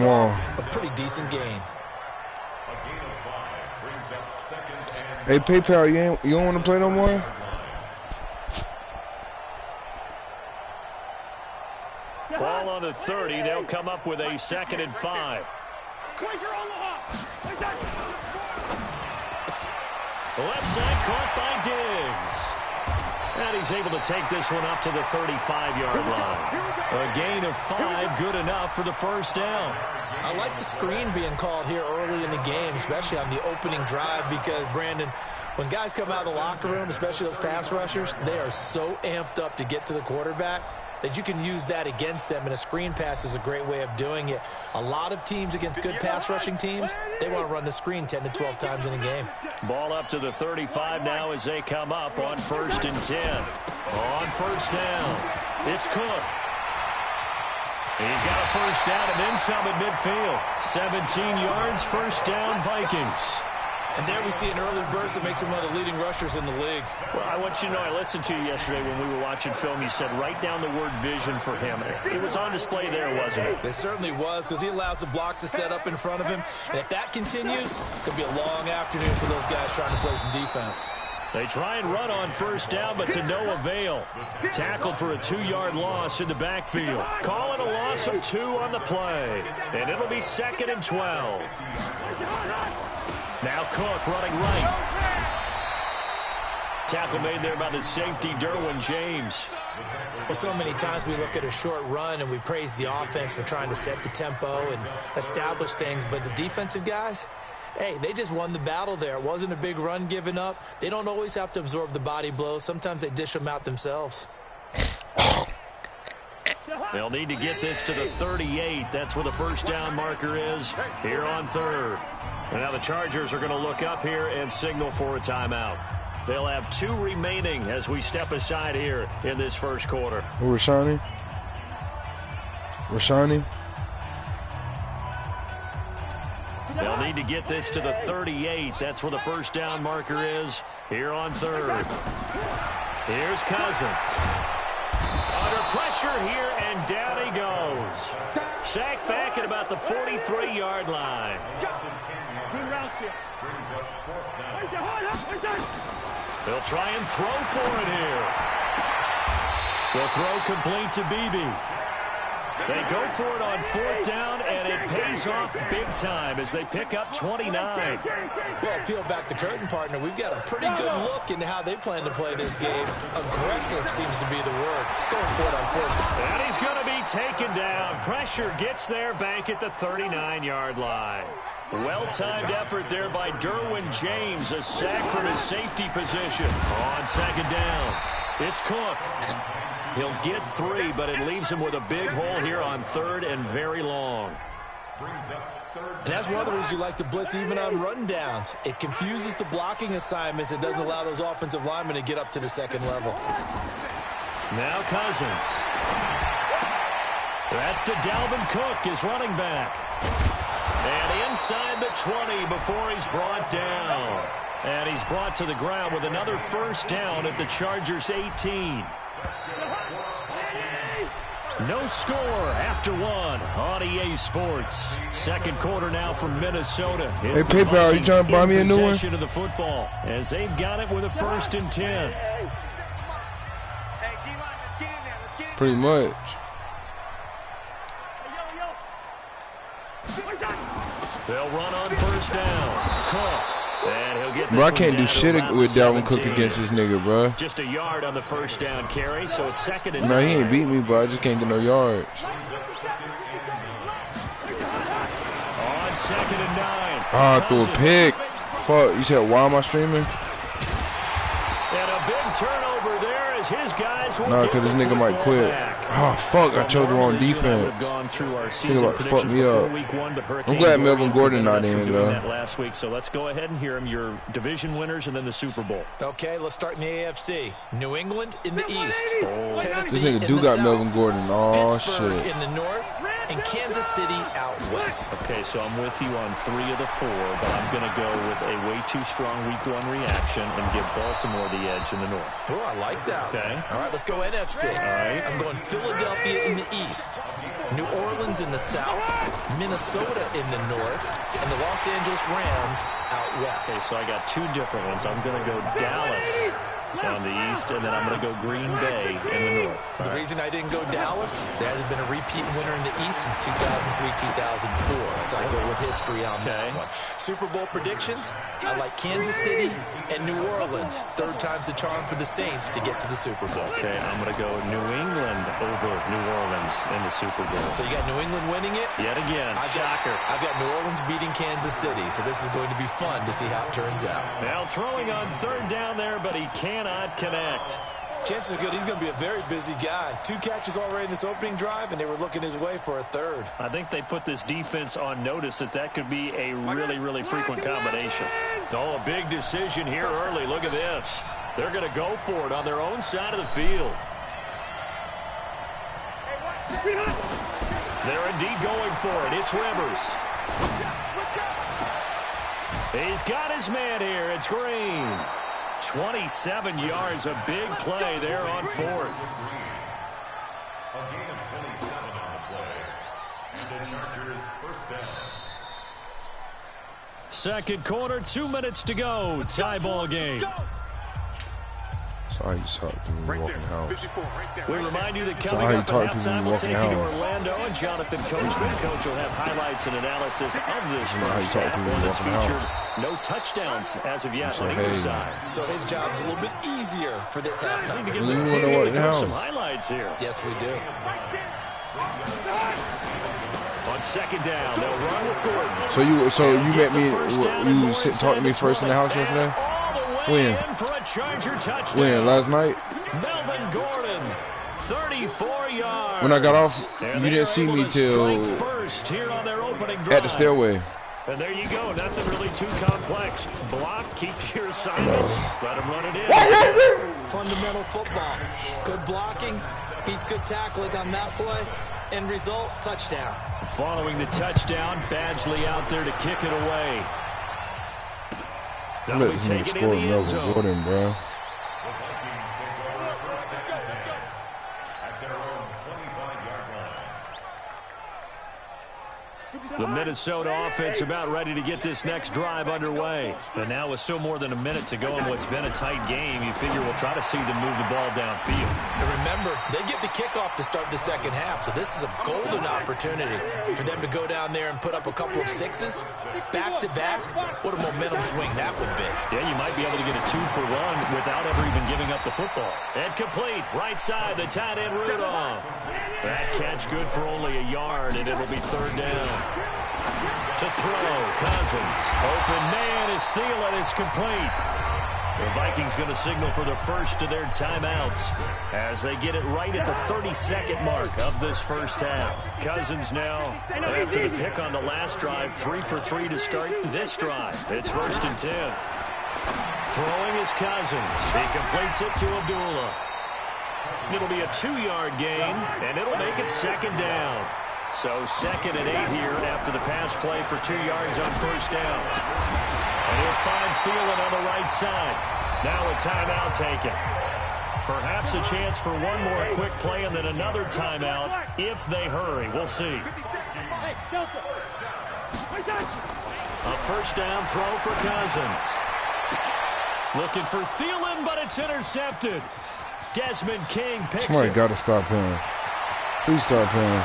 Come on. A pretty decent gain. Hey, PayPal, you don't want to play no more? Ball on the 30. They'll come up with a 2nd and 5. Left side caught by Diggs. And he's able to take this one up to the 35-yard line. A gain of 5, good enough for the first down. I like the screen being called here early in the game, especially on the opening drive, because, Brandon, when guys come out of the locker room, especially those pass rushers, they are so amped up to get to the quarterback that you can use that against them, and a screen pass is a great way of doing it. A lot of teams against good pass rushing teams, they want to run the screen 10 to 12 times in a game. Ball up to the 35 now as they come up on 1st and 10. On first down, it's Cook. He's got a first down and then some at midfield. 17 yards, first down, Vikings. And there we see an early burst that makes him one of the leading rushers in the league. Well, I want you to know, I listened to you yesterday when we were watching film. You said write down the word vision for him. It was on display there, wasn't it? It certainly was, because he allows the blocks to set up in front of him. And if that continues, it could be a long afternoon for those guys trying to play some defense. They try and run on first down, but to no avail. Tackled for a 2-yard loss in the backfield. Calling a loss of 2 on the play. And it'll be 2nd and 12. Now Cook running right. Tackle made there by the safety, Derwin James. Well, so many times we look at a short run and we praise the offense for trying to set the tempo and establish things, but the defensive guys, hey, they just won the battle there. It wasn't a big run given up. They don't always have to absorb the body blows. Sometimes they dish them out themselves. They'll need to get this to the 38. That's where the first down marker is here on 3rd. And now the Chargers are going to look up here and signal for a timeout. They'll have 2 remaining as we step aside here in this first quarter. Rashani? They'll need to get this to the 38. That's where the first down marker is here on 3rd. Here's Cousins. Under pressure here, and down he goes. Sacked back at about the 43-yard line. They'll try and throw for it here. The throw complete to Beebe. They go for it on 4th down, and it pays off big time as they pick up 29. Well, peel back the curtain, partner. We've got a pretty good look into how they plan to play this game. Aggressive seems to be the word. Going for it on 4th down. And he's going to be taken down. Pressure gets there back at the 39-yard line. Well-timed effort there by Derwin James. A sack from his safety position. On 2nd down, it's Cook. He'll get 3, but it leaves him with a big hole here on 3rd and very long. And that's one of the reasons you like to blitz even on rundowns. It confuses the blocking assignments. It doesn't allow those offensive linemen to get up to the 2nd level. Now Cousins. That's to Dalvin Cook, his running back. And inside the 20 before he's brought down. And he's brought to the ground with another first down at the Chargers' 18. No score after 1 on EA Sports. Second quarter now from Minnesota. It's hey, PayPal, are you trying to buy me a new one? Of the football as they've got it with a 1st and 10. Pretty much. They'll run on first down. Cook. And he'll get this. Bro, I can't do shit with Dalvin Cook against this nigga, bro. Just a yard on the first down carry, so it's 2nd and 9. No, he ain't beat me, but I just can't get no yards. On 2nd and 9. Ah, I threw a pick. Fuck, you said, why am I streaming? And a big turnover there as his guys will Nah, because this nigga might quit. Oh, fuck, I chose the wrong defense. Nigga about to fuck me up. I'm glad Melvin Gordon not in, though. Last week, so let's go ahead and hear him, your division winners and then the Super Bowl. Okay, let's start in the AFC. New England in the East. This Tennessee nigga do got South. Melvin Gordon. Oh, Pittsburgh shit. in the North. and Kansas City out west. Okay, so I'm with you on 3 of the 4, but I'm going to go with a way too strong week 1 reaction and give Baltimore the edge in the north. Oh, I like that. Okay. All right, let's go NFC. All right. I'm going Philadelphia in the east, New Orleans in the south, Minnesota in the north, and the Los Angeles Rams out west. Okay, so I got 2 different ones. I'm going to go Dallas on the east, and then I'm going to go Green Bay in the north. The reason I didn't go Dallas, there hasn't been a repeat winner in the East since 2003-2004, so I go with history on that one. Super Bowl predictions, I like Kansas City and New Orleans. 3rd time's the charm for the Saints to get to the Super Bowl. Okay, I'm going to go New England over New Orleans in the Super Bowl. So you got New England winning it? Yet again, shocker. I've got New Orleans beating Kansas City, so this is going to be fun to see how it turns out. Now throwing on 3rd down there, but he cannot connect. Chances are good he's going to be a very busy guy. 2 catches already in this opening drive, and they were looking his way for a 3rd. I think they put this defense on notice that could be a really, really frequent combination. Oh, a big decision here early. Look at this. They're going to go for it on their own side of the field. They're indeed going for it. It's Rivers. He's got his man here. It's Green. 27 yards, a big play there on 4th. A gain of 27 on the play. And the Chargers first down. 2nd quarter, 2 minutes to go. Tie ball game. Sorry, you talk to me walking the house. We remind you that coming up at halftime, we'll take you to Orlando, and Jonathan Coachman. Coach will have highlights and analysis of this first half. One that's featured no touchdowns as of yet on either side. So his job's a little bit easier for this halftime. We need to give the coach some highlights here. Yes, we do. On 2nd down, they'll run with Gordon. So you met me, you sit talk to me first in the house yesterday? When? When? Last night? Melvin Gordon, 34 yards. When I got off, you didn't see me till first here on their opening drive. at the stairway. And there you go. Nothing really too complex. Block, keep your assignments. Let him run it in. Fundamental football. Good blocking beats good tackling on that play. End result, touchdown. Following the touchdown, Badgley out there to kick it away. Let him score Melvin Gordon, bro. The Minnesota offense about ready to get this next drive underway. And now with still more than a minute to go in what's been a tight game, you figure we'll try to see them move the ball downfield. And remember, they get the kickoff to start the 2nd half, so this is a golden opportunity for them to go down there and put up a couple of 6s back-to-back. What a momentum swing that would be. Yeah, you might be able to get a 2-for-1 without ever even giving up the football. And complete, right side, the tight end Rudolph. That catch good for only a yard, and it'll be 3rd down. To throw, Cousins. Open man is Thielen. It's complete. The Vikings going to signal for the first of their timeouts as they get it right at the 32nd mark of this first half. Cousins now, after the pick on the last drive, 3 for 3 to start this drive. It's 1st and 10. Throwing is Cousins. He completes it to Abdullah. It'll be a 2-yard gain, and it'll make it 2nd down. So 2nd and 8 here after the pass play for 2 yards on 1st down. And he'll find Thielen on the right side. Now a timeout taken. Perhaps a chance for one more quick play and then another timeout if they hurry. We'll see. A 1st down throw for Cousins. Looking for Thielen, but it's intercepted. Desmond King picks it. Somebody got to stop him. Please stop him.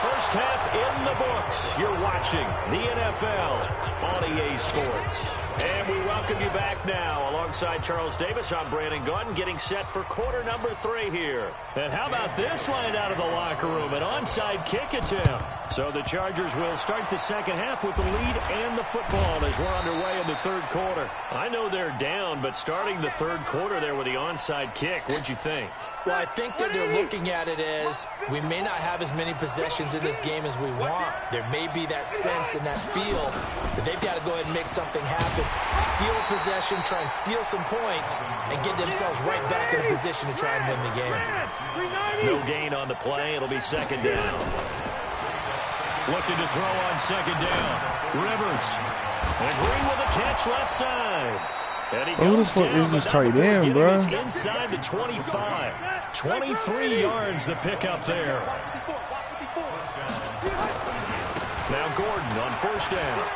First half in the books. You're watching the NFL on EA Sports. And we welcome you back now. Alongside Charles Davis, I'm Brandon Gordon, getting set for quarter number 3 here. And how about this line out of the locker room? An onside kick attempt. So the Chargers will start the 2nd half with the lead and the football as we're underway in the 3rd quarter. I know they're down, but starting the 3rd quarter there with the onside kick, what'd you think? Well, I think that they're looking at it as we may not have as many possessions in this game as we want. There may be that sense and that feel that they've got to go ahead and make something happen. Steal a possession, try and steal some points, and get themselves right back in a position to try and win the game. No gain on the play. It'll be second down. Looking to throw on second down. Rivers. And Green with a catch left side. And he Who the goes fuck down, is this but tight not end, before bro? getting his inside the 25. 23 yards the pickup there. Now Gordon on first down.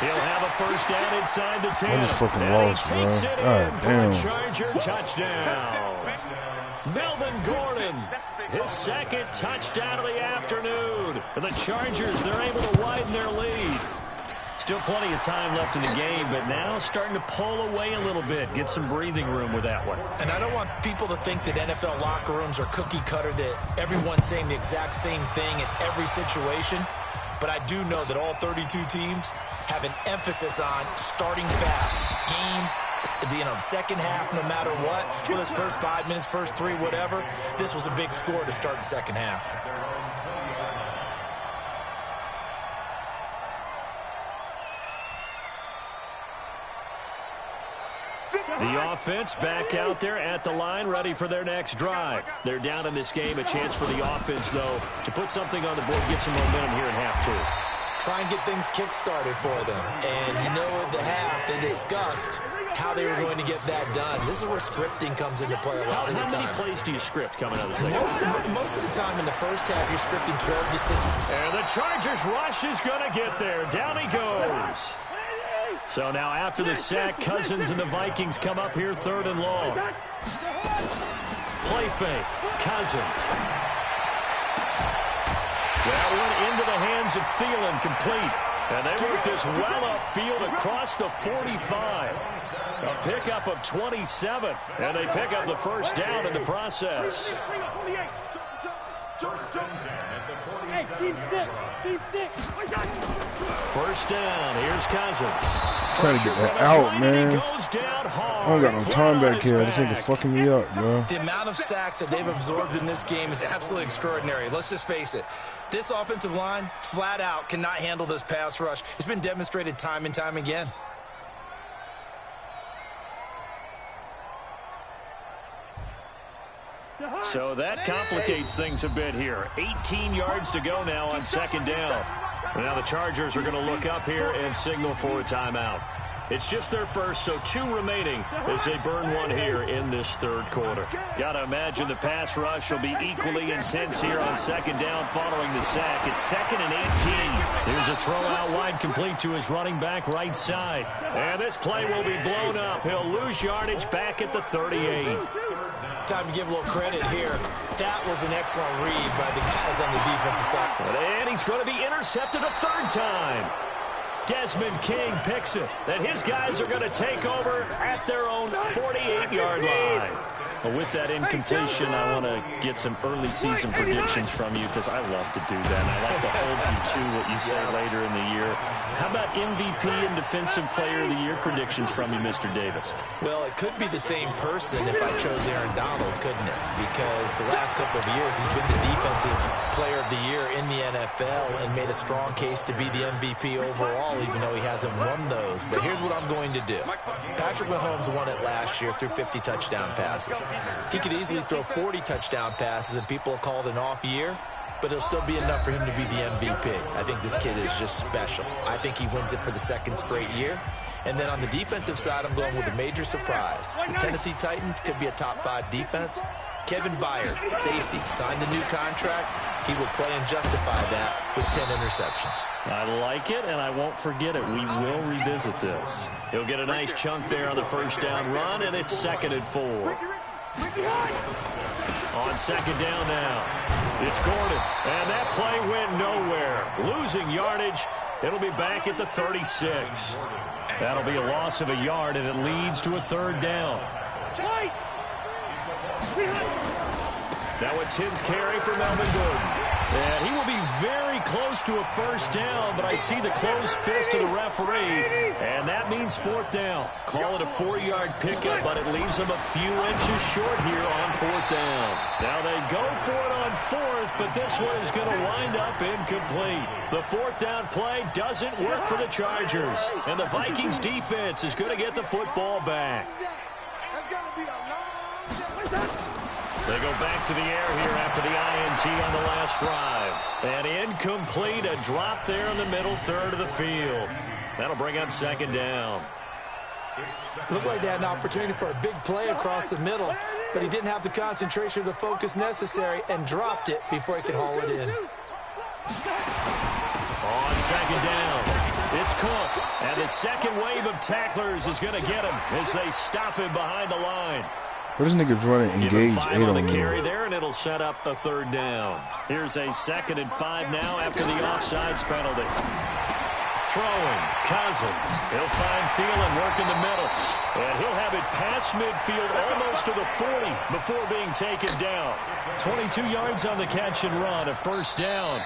He'll have a first down inside the 10. I just fucking and lost, he takes bro. it God in for damn. a Charger touchdown. Melvin Gordon, his second touchdown of the afternoon. And the Chargers, they're able to widen their lead. Still plenty of time left in the game, but now starting to pull away a little bit, get some breathing room with that one. And I don't want people to think that NFL locker rooms are cookie cutter, that everyone's saying the exact same thing in every situation. But I do know that all 32 teams have an emphasis on starting fast. The second half, no matter what, whether it's first 5 minutes, first 3, whatever, this was a big score to start the second half. The offense back out there at the line, ready for their next drive. They're down in this game. A chance for the offense, though, to put something on the board, get some momentum here in half 2. Try and get things kick-started for them. And you know at the half, they discussed how they were going to get that done. This is where scripting comes into play a lot of the time. How many plays do you script coming out of the second? Most of the time in the first half, you're scripting 12 to 16. And the Chargers rush is going to get there. Down he goes. So now after the sack, Cousins and the Vikings come up here 3rd and long. Play fake. Cousins. That one into the hands of Thielen, complete. And they work this well upfield across the 45. A pickup of 27. And they pick up the first down in the process. First down. Here's Cousins. Trying to get that out, man. I don't got no time back here. This nigga fucking me up, bro. The amount of sacks that they've absorbed in this game is absolutely extraordinary. Let's just face it. This offensive line, flat out, cannot handle this pass rush. It's been demonstrated time and time again. So that complicates things a bit here. 18 yards to go now on second down. Now the Chargers are going to look up here and signal for a timeout. It's just their first, so 2 remaining as they burn one here in this 3rd quarter. Got to imagine the pass rush will be equally intense here on second down following the sack. It's 2nd and 18. Here's a throw out wide, complete to his running back right side. And this play will be blown up. He'll lose yardage back at the 38. Time to give a little credit here. That was an excellent read by the guys on the defensive side. And he's going to be intercepted a 3rd time. Desmond King picks it. That his guys are going to take over at their own 48-yard line. Well, with that incompletion, I want to get some early season predictions from you because I love to do that. And I like to hold you to what you say later in the year. How about MVP and Defensive Player of the Year predictions from you, Mr. Davis? Well, it could be the same person if I chose Aaron Donald, couldn't it? Because the last couple of years, he's been the Defensive Player of the Year in the NFL and made a strong case to be the MVP overall, even though he hasn't won those. But here's what I'm going to do. Patrick Mahomes won it last year through 50 touchdown passes. He could easily throw 40 touchdown passes, and people will call it an off year, but it'll still be enough for him to be the MVP. I think this kid is just special. I think he wins it for the 2nd straight year. And then on the defensive side, I'm going with a major surprise. The Tennessee Titans could be a top 5 defense. Kevin Byard, safety, signed a new contract. He will play and justify that with 10 interceptions. I like it, and I won't forget it. We will revisit this. He'll get a nice chunk there on the first down run, and it's 2nd and 4. On second down now, it's Gordon, and that play went nowhere. Losing yardage, it'll be back at the 36. That'll be a loss of a yard, and it leads to a 3rd down. Now a 10th carry for Melvin Gordon. And he will be very close to a first down, but I see the closed fist of the referee, and that means fourth down. Call it a 4-yard pickup, but it leaves them a few inches short here on fourth down. Now they go for it on fourth, but this one is going to wind up incomplete. The fourth down play doesn't work for the Chargers, and the Vikings defense is going to get the football back. They go back to the air here after the INT on the last drive. And incomplete, a drop there in the middle third of the field. That'll bring up second down. Looked like they had an opportunity for a big play across the middle, but he didn't have the concentration or the focus necessary and dropped it before he could haul it in. On second down, it's Cook. And the second wave of tacklers is going to get him as they stop him behind the line. What is niggas running engaged 8 on the on carry there, and it'll set up a third down. Here's a 2nd and 5 now after the offsides penalty. Throwing, Cousins. He'll find Thielen, work in the middle. And he'll have it past midfield almost to the 40 before being taken down. 22 yards on the catch and run, a first down.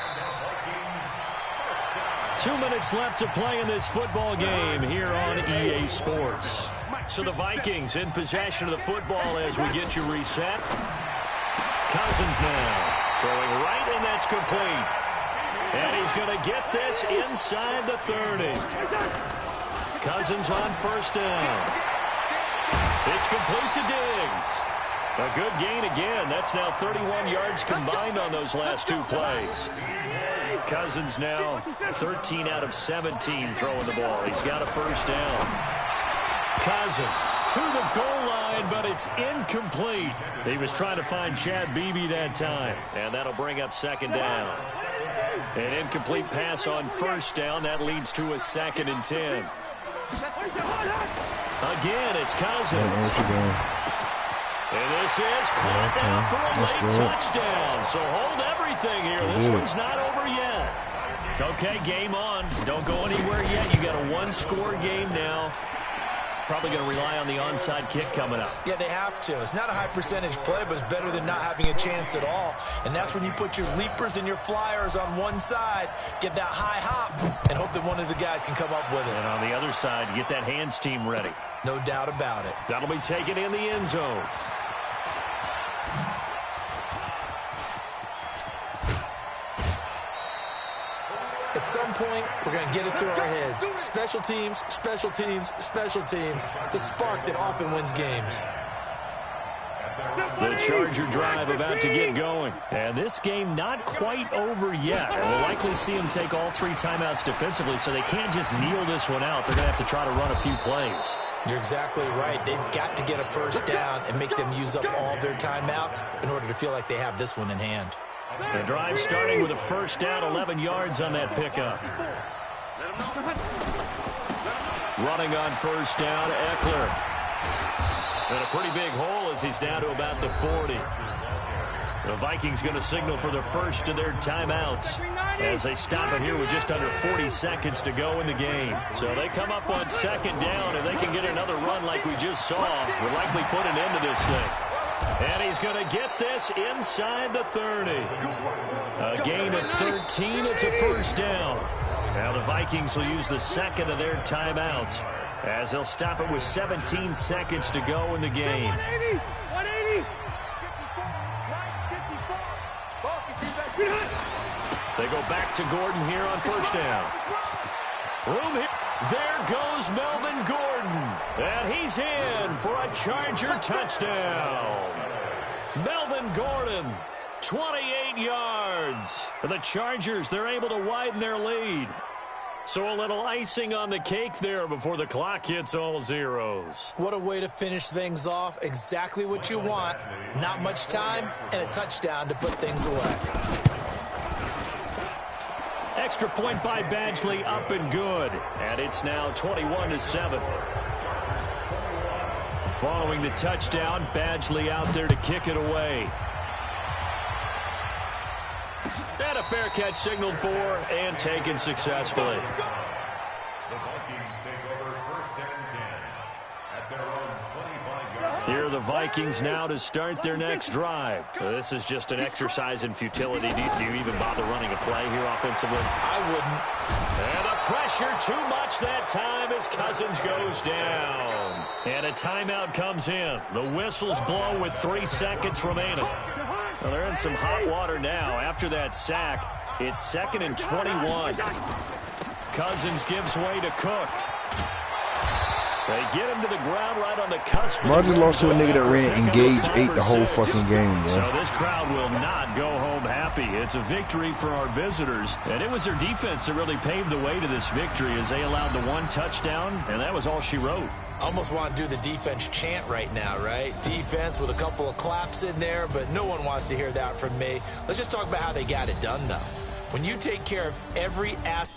2 minutes left to play in this football game here on EA Sports. So the Vikings in possession of the football as we get you reset. Cousins now throwing right, and that's complete. And he's going to get this inside the 30. Cousins on first down. It's complete to Diggs. A good gain again. That's now 31 yards combined on those last 2 plays. Cousins now 13 out of 17 throwing the ball. He's got a first down. Cousins to the goal line, but it's incomplete. He was trying to find Chad Beebe that time, and that'll bring up second down. An incomplete pass on first down. That leads to a 2nd and 10. Again, it's Cousins. And this is caught down for a late touchdown. So hold everything here. This one's not over yet. Okay, game on. Don't go anywhere yet. You got a 1-score game now. Probably going to rely on the onside kick coming up. Yeah, they have to. It's not a high percentage play, but it's better than not having a chance at all. And that's when you put your leapers and your flyers on one side, get that high hop, and hope that one of the guys can come up with it. And on the other side, get that hands team ready. No doubt about it. That'll be taken in the end zone. At some point, we're going to get it through our heads. Special teams, special teams, special teams. The spark that often wins games. The Charger drive about to get going. And this game not quite over yet. We'll likely see them take all 3 timeouts defensively, so they can't just kneel this one out. They're going to have to try to run a few plays. You're exactly right. They've got to get a first down and make them use up all their timeouts in order to feel like they have this one in hand. The drive starting with a first down, 11 yards on that pickup. Running on first down, Eckler. And a pretty big hole as he's down to about the 40. The Vikings going to signal for the first of their timeouts as they stop it here with just under 40 seconds to go in the game. So they come up on second down, and they can get another run like we just saw. We'll likely put an end to this thing. And he's going to get this inside the 30. A gain of 13. It's a first down. Now the Vikings will use the second of their timeouts as they'll stop it with 17 seconds to go in the game. 180. They go back to Gordon here on first down. Room here. There goes Melvin Gordon. And he's in for a Charger touchdown. Melvin Gordon, 28 yards. The Chargers, they're able to widen their lead. So a little icing on the cake there before the clock hits all zeros. What a way to finish things off. Exactly what you want. Not much time and a touchdown to put things away. Extra point by Badgley, up and good. And it's now 21-7. Following the touchdown, Badgley out there to kick it away. And a fair catch signaled for and taken successfully. The Vikings take over first and 10 at their own 25-yard line. Here are the Vikings now to start their next drive. This is just an exercise in futility. Do you even bother running a play here offensively? I wouldn't. And the pressure too much that time as Cousins goes down. And a timeout comes in. The whistles blow with 3 seconds remaining. Well, they're in some hot water now. After that sack, it's 2nd and 21. Cousins gives way to Cook. They get him to the ground right on the cusp. I just lost to a nigga that ran engage 8 the whole fucking game, bro. So this crowd will not go home happy. It's a victory for our visitors. And it was their defense that really paved the way to this victory as they allowed the 1 touchdown, and that was all she wrote. Almost want to do the defense chant right now, right? Defense with a couple of claps in there, but no one wants to hear that from me. Let's just talk about how they got it done, though. When you take care of every aspect